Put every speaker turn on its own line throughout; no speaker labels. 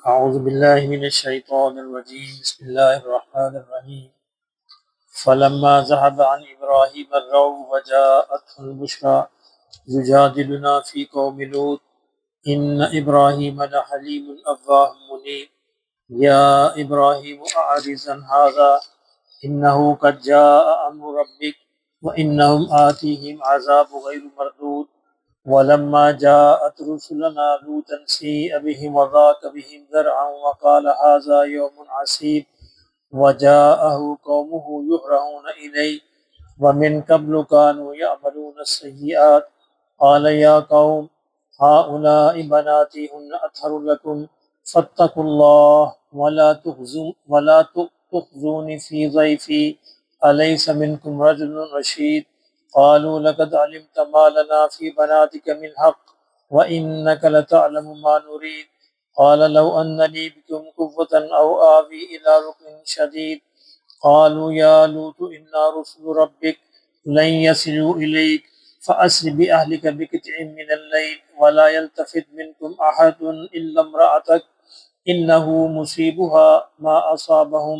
أعوذ بالله من الشيطان الرجيم بسم الله الرحمن الرحيم فلما ذهب عن إبراهيم الروع وجاءته البشرى يجادلنا في قوم لوط إن إبراهيم لحليم أواه منيب يا إبراهيم أعرض عن هذا إنه قد جاء أمر ربك وإنهم آتيهم عذاب غير مردود ولما جاءت رسلنا لوطا سيء بهم وضاق بهم ذرعا وقال هذا يوم عسير وجاءه قومه يهرعون إليه ومن قبل كانوا يعملون السيئات قال يا قوم هؤلاء بناتي هن أطهر لكم فاتقوا الله ولا تخزوني في ضيفي أليس منكم رجل رشيد قالوا لقد علمت ما لنا في بناتك من حق وإنك لتعلم ما نريد قال لو أن لي بكم قوة أو آوي إلى ركن شديد قالوا يا لوط إنا رسل ربك لن يصلوا إليك فأسر بأهلك بقطع من الليل ولا يلتفت منكم أحد إلا امرأتك إنه مصيبها ما أصابهم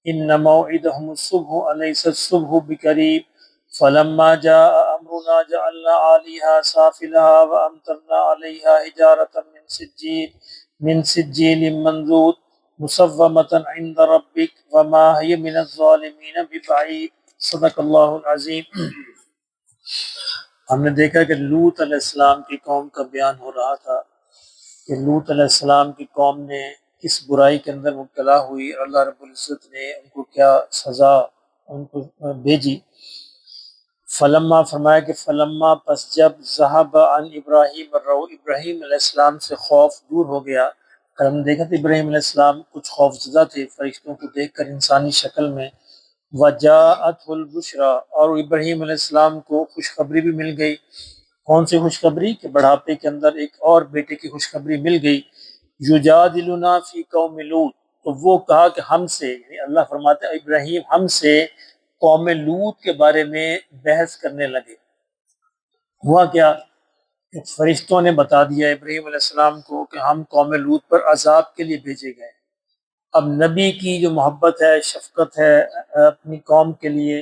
إن موعدهم الصبح أليس الصبح بقريب فلما جاء أمرنا جعلنا عاليها سافلها وأمطرنا عليها حجارة من سجيل منضود مصومة عند ربك وما هي من الظالمين ببعيد صدق اللہ العظیم۔ ہم نے دیکھا کہ لوط علیہ السلام کی قوم کا بیان ہو رہا تھا کہ لوط علیہ السلام کی قوم نے کس برائی کے اندر مبتلا ہوئی اور اللہ رب العزت نے ان کو کیا سزا ان کو بھیجی۔ فلما فرمایا کہ فلما پس جب ذہب عن ابراہیم الرو، ابراہیم علیہ السلام سے خوف دور ہو گیا۔ ہم دیکھا تھا ابراہیم علیہ السلام کچھ خوف زدہ تھے فرشتوں کو دیکھ کر انسانی شکل میں۔ وجاءته البشرى، اور ابراہیم علیہ السلام کو خوشخبری بھی مل گئی۔ کون سی خوشخبری؟ کہ بڑھاپے کے اندر ایک اور بیٹے کی خوشخبری مل گئی۔ یجادلنا فی قوم لوط، تو وہ کہا کہ ہم سے، یعنی اللہ فرماتے ہیں ابراہیم ہم سے قوم لوط کے بارے میں بحث کرنے لگے۔ ہوا کیا کہ فرشتوں نے بتا دیا ابراہیم علیہ السلام کو کہ ہم قوم لوط پر عذاب کے لیے بھیجے گئے۔ اب نبی کی جو محبت ہے، شفقت ہے اپنی قوم کے لیے،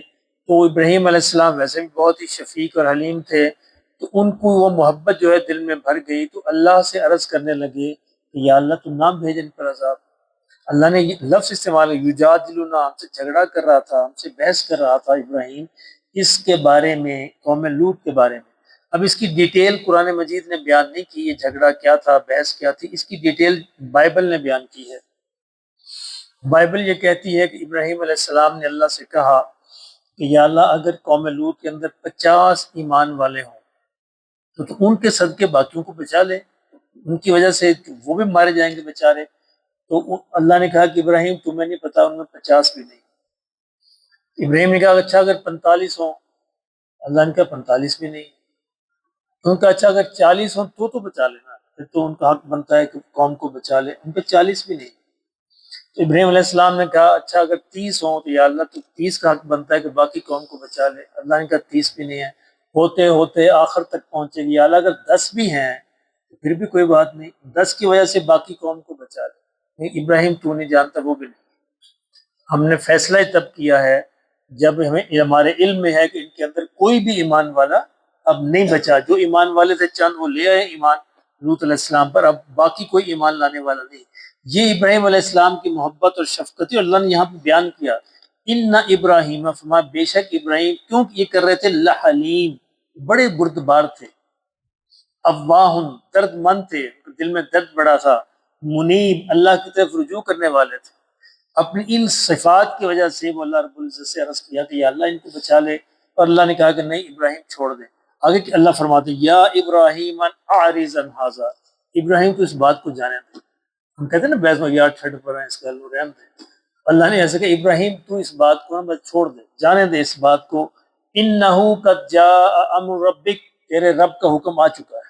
تو ابراہیم علیہ السلام ویسے بھی بہت ہی شفیق اور حلیم تھے، تو ان کو وہ محبت جو ہے دل میں بھر گئی، تو اللہ سے عرض کرنے لگے کہ یا اللہ تو نہ بھیج ان پر عذاب۔ اللہ نے یہ لفظ استعمال ہے یجادلنا، ہم سے جھگڑا کر رہا تھا، ہم سے بحث کر رہا تھا ابراہیم اس کے بارے میں، قوم لوط کے بارے میں۔ اب اس کی ڈیٹیل قرآن مجید نے بیان نہیں کی، یہ جھگڑا کیا تھا، بحث کیا تھی، اس کی ڈیٹیل بائبل نے بیان کی ہے۔ بائبل یہ کہتی ہے کہ ابراہیم علیہ السلام نے اللہ سے کہا کہ یا اللہ اگر قوم لوط کے اندر 50 ایمان والے ہوں تو ان کے صدقے باقیوں کو بچا لے، ان کی وجہ سے وہ بھی مارے جائیں گے بیچارے۔ تو اللہ نے کہا کہ ابراہیم تمہیں نہیں پتا ان میں 50 بھی نہیں۔ ابراہیم نے کہا اچھا اگر 45 ہوں، اللہ نے کہا 45 بھی نہیں۔ تو ان کا اچھا اگر 40 ہوں تو بچا لینا، پھر تو ان کا حق بنتا ہے کہ قوم کو بچا لے، ان کے 40 بھی نہیں۔ تو ابراہیم علیہ السلام نے کہا اچھا اگر 30 ہوں تو یا اللہ تو 30 کا حق بنتا ہے کہ باقی قوم کو بچا لے، اللہ نے کہا 30 بھی نہیں ہے۔ ہوتے ہوتے آخر تک پہنچے گی، یا اللہ اگر 10 بھی ہیں تو پھر بھی کوئی بات نہیں، 10 کی وجہ سے باقی قوم کو بچا لے۔ نہیں ابراہیم تو نہیں جانتا، وہ بھی نہیں۔ ہم نے فیصلہ تب کیا ہے جب ہمارے علم میں ہے کہ ان کے اندر کوئی بھی ایمان والا اب نہیں بچا، جو ایمان والے تھے چند وہ لے آئے ایمان لوط علیہ السلام پر، اب باقی کوئی ایمان لانے والا نہیں۔ یہ ابراہیم علیہ السلام کی محبت اور شفقت ہے، اللہ نے یہاں پہ بیان کیا ان ابراہیم، فرمایا بے شک ابراہیم، کیوں یہ کر رہے تھے؟ لحلیم، بڑے بردبار تھے، اواہ، درد مند تھے، دل میں درد بڑا تھا، منیب، اللہ کی طرف رجوع کرنے والے تھے۔ اپنی ان صفات کی وجہ سے وہ اللہ رب العزت سے عرض کیا کہ یا اللہ ان کو بچا لے، اور اللہ نے کہا کہ نہیں ابراہیم چھوڑ دے۔ آگے کہ اللہ فرماتے یا ابراہیم اعرض عن ھذا، ابراہیم تو اس بات کو جانے دے۔ ہم کہتے ہیں نا بیس میں یار چھٹ پر ہیں اس کا رحم دے، اللہ نے ایسا کہ ابراہیم تو اس بات کو بس چھوڑ دے، جانے دے اس بات کو، انہو قد جاء امر ربک، تیرے رب کا حکم آ چکا ہے،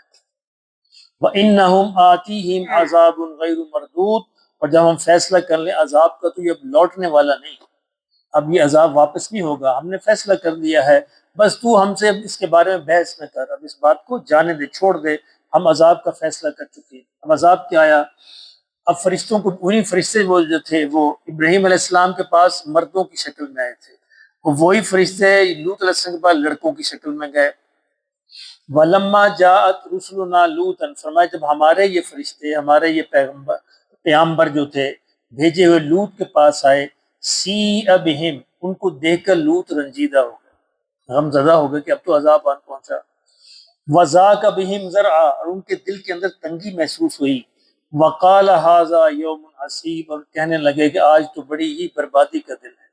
وَإِنَّهُمْ آتِيهِمْ عَذَابٌ غَيْرُ مَرْدُودٌ، اور جب ہم فیصلہ کر لیں عذاب کا تو یہ اب لوٹنے والا نہیں، اب یہ عذاب واپس نہیں ہوگا، ہم نے فیصلہ کر لیا ہے، بس تو ہم سے اس کے بارے میں بحث نہ کر، اب اس بات کو جانے دے، چھوڑ دے، ہم عذاب کا فیصلہ کر چکے ہیں۔ اب عذاب کیا آیا؟ اب فرشتوں کو انہیں فرشتے وہ جو تھے وہ ابراہیم علیہ السلام کے پاس مردوں کی شکل میں آئے تھے، اور وہی فرشتے لوط علیہ السلام کے پاس لڑکوں کی شکل میں گئے۔ وَلَمَّا جَاءَتْ رُسُلُنَا لُوطًا، فرمایا جب ہمارے یہ فرشتے، ہمارے یہ پیغمبر جو تھے بھیجے ہوئے لوط کے پاس آئے، سِیءَ بِہِمْ، ان کو دیکھ کر لوط رنجیدہ ہو گئے، غم زدہ ہو گئے کہ اب تو عذاب آن پہنچا۔ وَضَاقَ بِهِمْ ذَرْعًا، اور ان کے دل کے اندر تنگی محسوس ہوئی۔ وَقَالَ هَٰذَا يَوْمٌ عَسِيرٌ، اور کہنے لگے کہ آج تو بڑی ہی بربادی کا دن ہے،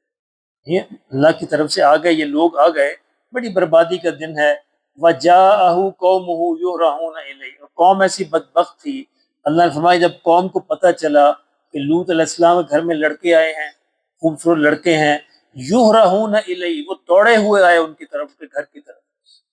یہ اللہ کی طرف سے آ گئے، یہ لوگ آ گئے، بڑی بربادی کا دن ہے۔ وَجَاءَهُ قَوْمُهُ يُهْرَعُونَ إِلَيْهِ، اور قوم ایسی بدبخت تھی، اللہ نے فرمایا جب قوم کو پتہ چلا کہ لوط علیہ السلام کے گھر میں لڑکے آئے ہیں، خوبصورت لڑکے ہیں، یُهْرَعُونَ إِلَيْهِ، وہ دوڑے ہوئے آئے ان کی طرف کے گھر کی طرف،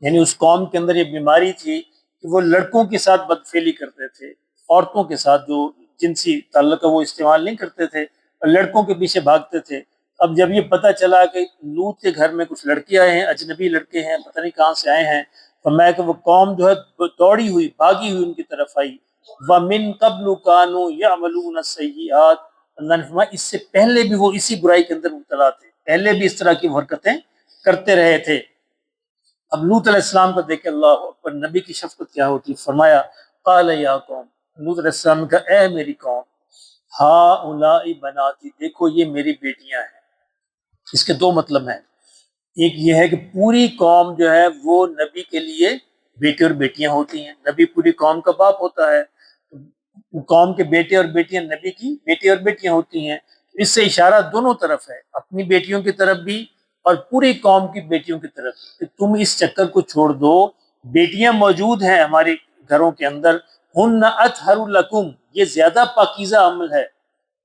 یعنی اس قوم کے اندر یہ بیماری تھی کہ وہ لڑکوں کے ساتھ بدفعلی کرتے تھے، عورتوں کے ساتھ جو جنسی تعلق ہے وہ استعمال نہیں کرتے تھے اور لڑکوں کے پیچھے بھاگتے تھے۔ اب جب یہ پتہ چلا کہ لوط کے گھر میں کچھ لڑکے آئے ہیں، اجنبی لڑکے ہیں، پتہ نہیں کہاں سے آئے ہیں، فرمایا کہ وہ قوم جو ہے دوڑی ہوئی، بھاگی ہوئی ان کی طرف آئی۔ وَمِن قَبْلُ كَانُوا يَعْمَلُونَ السَّيِّئَاتِ، اللہ نے فرمایا اس سے پہلے بھی وہ اسی برائی کے اندر مبتلا تھے، پہلے بھی اس طرح کی حرکتیں کرتے رہے تھے۔ اب لوط علیہ السلام کو دیکھ کے اللہ اکبر، نبی کی شفقت کیا ہوتی، فرمایا قال یا قوم، لوط علیہ السلام کا اے میری قوم، ہؤلاء بناتی، دیکھو یہ میری بیٹیاں ہیں۔ اس کے دو مطلب ہیں، ایک یہ ہے کہ پوری قوم جو ہے وہ نبی کے لیے بیٹے اور بیٹیاں ہوتی ہیں، نبی پوری قوم کا باپ ہوتا ہے، قوم کے بیٹے اور بیٹیاں نبی کی بیٹے اور بیٹیاں ہوتی ہیں۔ اس سے اشارہ دونوں طرف ہے، اپنی بیٹیوں کی طرف بھی اور پوری قوم کی بیٹیوں کی طرف، کہ تم اس چکر کو چھوڑ دو، بیٹیاں موجود ہیں ہمارے گھروں کے اندر، ہن اطہر لکم، یہ زیادہ پاکیزہ عمل ہے،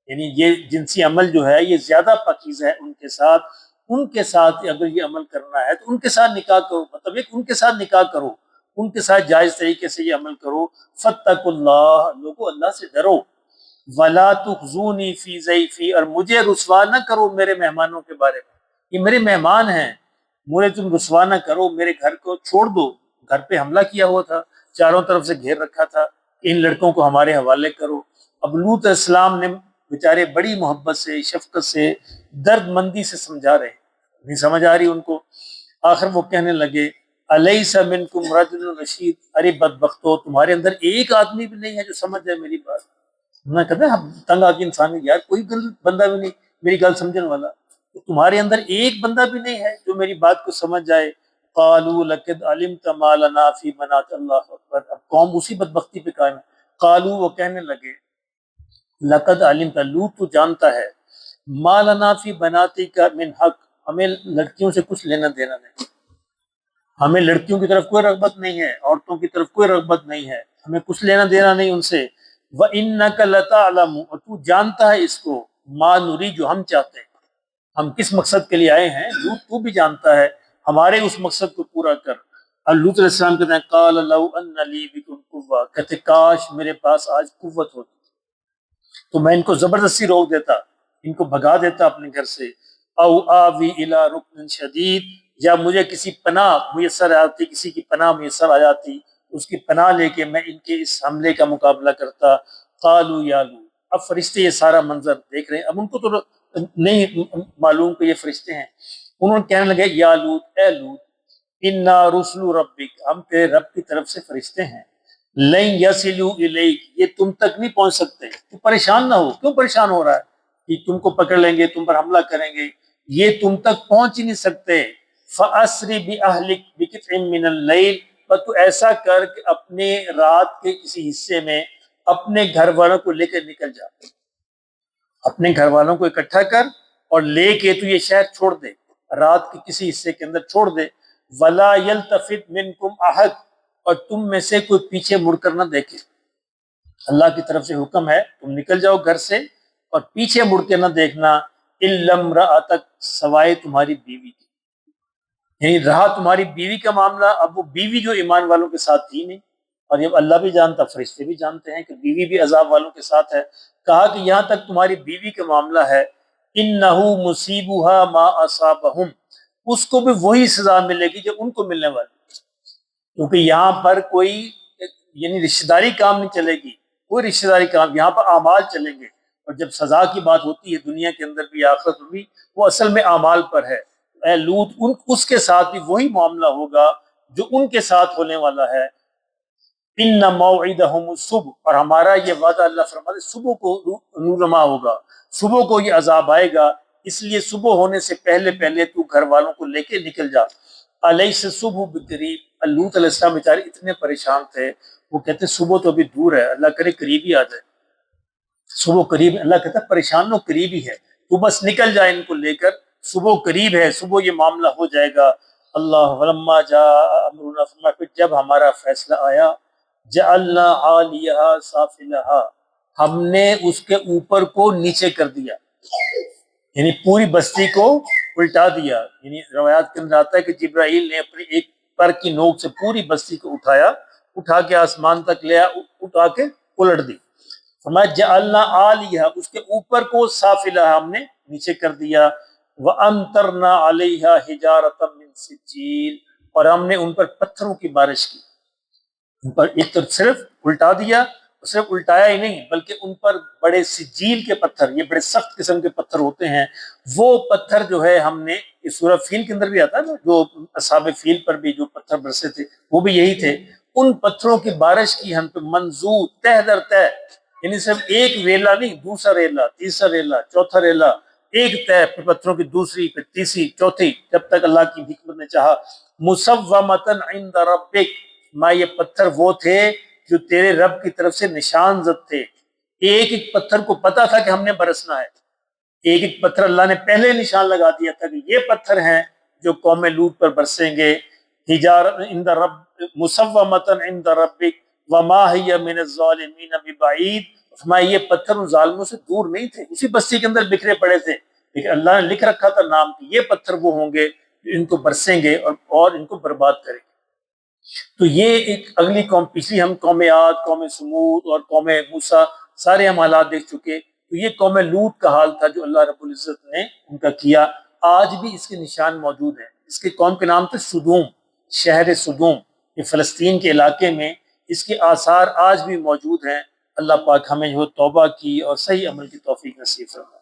یعنی یہ جنسی عمل جو ہے یہ زیادہ پاکیزہ ہے ان کے ساتھ اگر یہ عمل کرنا ہے تو ان کے ساتھ نکاح کرو، مطلب ایک ان کے ساتھ نکاح کرو، ان کے ساتھ جائز طریقے سے یہ عمل کرو۔ فاتقوا اللہ، لوگو اللہ سے ڈرو، ولا تخزونی فی ضیفی، اور مجھے رسوا نہ کرو میرے مہمانوں کے بارے میں، یہ میرے مہمان ہیں، مجھے تم رسوا نہ کرو، میرے گھر کو چھوڑ دو، گھر پہ حملہ کیا ہوا تھا، چاروں طرف سے گھیر رکھا تھا، ان لڑکوں کو ہمارے حوالے کرو۔ اب لوط علیہ السلام نے بیچارے بڑی محبت سے، شفقت سے، درد مندی سے سمجھا رہے، نہیں سمجھ آ رہی ان کو۔ آخر وہ کہنے لگے الیس منکم رجل رشید، ارے بدبختو، تمہارے اندر ایک آدمی بھی نہیں ہے جو سمجھ جائے میری بات۔ میں کہتا ہم تنگ آ کے انسان، یار کوئی بندہ بھی نہیں میری گل سمجھنے والا، تمہارے اندر ایک بندہ بھی نہیں ہے جو میری بات کو سمجھ جائے۔ قالوا لقد علمت ما لنا فی بنات، اللہ اکبر، اب قوم اسی بدبختی پہ قائم ہے۔ قالوا، وہ کہنے لگے، لقد علمت، لوط تو جانتا ہے، ما لنا فی بناتی کا من حق، ہمیں لڑکیوں سے کچھ لینا دینا نہیں، ہمیں لڑکیوں کی طرف کوئی رغبت نہیں ہے، عورتوں کی طرف کوئی رغبت نہیں ہے، ہمیں کچھ لینا دینا نہیں ان سے۔ وَإِنَّكَ لَتَعْلَمُ، اور تو جانتا ہے اس کو، ما نری، جو ہم چاہتے ہیں، ہم کس مقصد کے لیے آئے ہیں، لوط تو بھی جانتا ہے، ہمارے اس مقصد کو پورا کر۔ اور لوط علیہ السلام کہتے ہیں قَالَ لَوْ أَنَّ لِي بِكُمْ قُوَّةً، کہتے کاش میرے پاس آج قوت ہوتی تو میں ان کو زبردستی روک دیتا، ان کو بھگا دیتا اپنے گھر سے۔ او آوی الی رکن شدید، یا مجھے کسی پناہ میسر آ جاتی، کسی کی پناہ میسر آ جاتی، اس کی پناہ لے کے میں ان کے اس حملے کا مقابلہ کرتا۔ قالوا یا لوط، اب فرشتے یہ سارا منظر دیکھ رہے ہیں، اب ان کو تو نہیں معلوم کہ یہ فرشتے ہیں، انہوں نے کہنے لگے یا لوط، اے لوط، انا رسل ربک، ہم تیرے رب کی طرف سے فرشتے ہیں، لن یصلوا الیک، یہ تم تک نہیں پہنچ سکتے، تو پریشان نہ ہو، کیوں پریشان ہو رہا ہے کہ تم کو پکڑ لیں گے، تم پر حملہ کریں گے، یہ تم تک پہنچ ہی نہیں سکتے۔ فاسری باہلک بقطع من اللیل، پر تو ایسا کر کہ اپنے رات کے کسی حصے میں اپنے گھر والوں کو لے کر نکل جا، اپنے گھر والوں کو اکٹھا کر اور لے کے تو یہ شہر چھوڑ دے، رات کے کسی حصے کے اندر چھوڑ دے۔ ولا یلتفت منکم احد، اور تم میں سے کوئی پیچھے مڑ کر نہ دیکھے، اللہ کی طرف سے حکم ہے تم نکل جاؤ گھر سے اور پیچھے مڑ کے نہ دیکھنا، الا امرأتک، سوائے تمہاری بیوی کی، یعنی رہا تمہاری بیوی کا معاملہ، اب وہ بیوی جو ایمان والوں کے ساتھ تھی نہیں، اور جب اللہ بھی جانتا، فرشتے بھی جانتے ہیں کہ بیوی بھی عذاب والوں کے ساتھ ہے، کہا کہ یہاں تک تمہاری بیوی کا معاملہ ہے، انہو مصیبها ما اصابہم، اس کو بھی وہی سزا ملے گی جو ان کو ملنے والی، کیونکہ یہاں پر کوئی یعنی رشتہ داری کام نہیں چلے گی، کوئی رشتہ داری کام، یہاں پر اعمال چلیں گے، اور جب سزا کی بات ہوتی ہے دنیا کے اندر بھی آخرت میں بھی، وہ اصل میں اعمال پر ہے۔ اے لوط، اس کے ساتھ بھی وہی معاملہ ہوگا جو ان کے ساتھ ہونے والا ہے۔ ان موعدہم الصبح، اور ہمارا یہ وعدہ اللہ فرماتے صبح کو رونما ہوگا، صبح کو یہ عذاب آئے گا، اس لیے صبح ہونے سے پہلے پہلے تو گھر والوں کو لے کے نکل جا۔ الیس الصبح بقریب، لوط علیہ السلام بیچارے اتنے پریشان تھے، وہ کہتے صبح تو ابھی دور ہے، اللہ کرے قریب ہی آ جائے، صبح قریب، اللہ کہتا ہے پریشان ہو قریب ہی ہے، تو بس نکل جائے ان کو لے کر، صبح قریب ہے، صبح یہ معاملہ ہو جائے گا۔ اللہ ولما جاء امرنا، فرمایا پھر جب ہمارا فیصلہ آیا، جعلنا عالیہا سافلہا، ہم نے اس کے اوپر کو نیچے کر دیا، یعنی پوری بستی کو الٹا دیا۔ یعنی روایات کے اندر آتا ہے کہ جبرائیل نے اپنی ایک پر کی نوک سے پوری بستی کو اٹھایا، اٹھا کے آسمان تک لیا، اٹھا کے الٹ دی۔ فرمایا جعلنا عالیہا، اس کے اوپر کو سافلہا ہم نے نیچے کر دیا، وَأَمْطَرْنَا عَلَيْهَا حِجَارَةً مِّن سِجِّيلٍ، اور ہم نے ان پر پتھروں کی بارش کی، ان پر ایک طرف صرف الٹا دیا، صرف الٹایا ہی نہیں بلکہ ان پر بڑے سجیل کے پتھر، یہ بڑے سخت قسم کے پتھر ہوتے ہیں، وہ پتھر جو ہے ہم نے، اس سورہ فیل کے اندر بھی آتا ہے نا، جو اصحاب فیل پر بھی جو پتھر برسے تھے وہ بھی یہی تھے، ان پتھروں کی بارش کی ہم پہ، منظور تہ در تہ، یعنی صرف ایک ریلا نہیں، دوسرا ریلا، تیسرا ریلا، چوتھا ریلا، ایک تہ، پھر پتھروں کی دوسری، پھر تیسری، چوتھی، جب تک اللہ کی حکمت نے چاہا۔ مصومۃ عند ربک، ما یہ پتھر وہ تھے جو تیرے رب کی طرف سے نشان زد تھے، ایک ایک پتھر کو پتا تھا کہ ہم نے برسنا ہے، ایک ایک پتھر اللہ نے پہلے نشان لگا دیا تھا کہ یہ پتھر ہیں جو قوم لوط پر برسیں گے۔ حجارۃ عند رب مصومۃ عند ربک وما هي من الظالمین ببعید، فرمایا یہ پتھر ان ظالموں سے دور نہیں تھے، اسی بستی کے اندر بکھرے پڑے تھے، لیکن اللہ نے لکھ رکھا تھا نام کہ یہ پتھر وہ ہوں گے جو ان کو برسیں گے اور ان کو برباد کریں گے۔ تو یہ ایک اگلی قوم، پچھلی ہم قوم عاد، قوم سمود اور قوم موسیٰ سارے ہم حالات دیکھ چکے، تو یہ قوم لوط کا حال تھا جو اللہ رب العزت نے ان کا کیا۔ آج بھی اس کے نشان موجود ہیں، اس کے قوم کے نام تھے سدوم، شہر سدوم، یہ فلسطین کے علاقے میں اس کے آثار آج بھی موجود ہیں۔ اللہ پاک ہمیں جو توبہ کی اور صحیح عمل کی توفیق نصیب فرمائے۔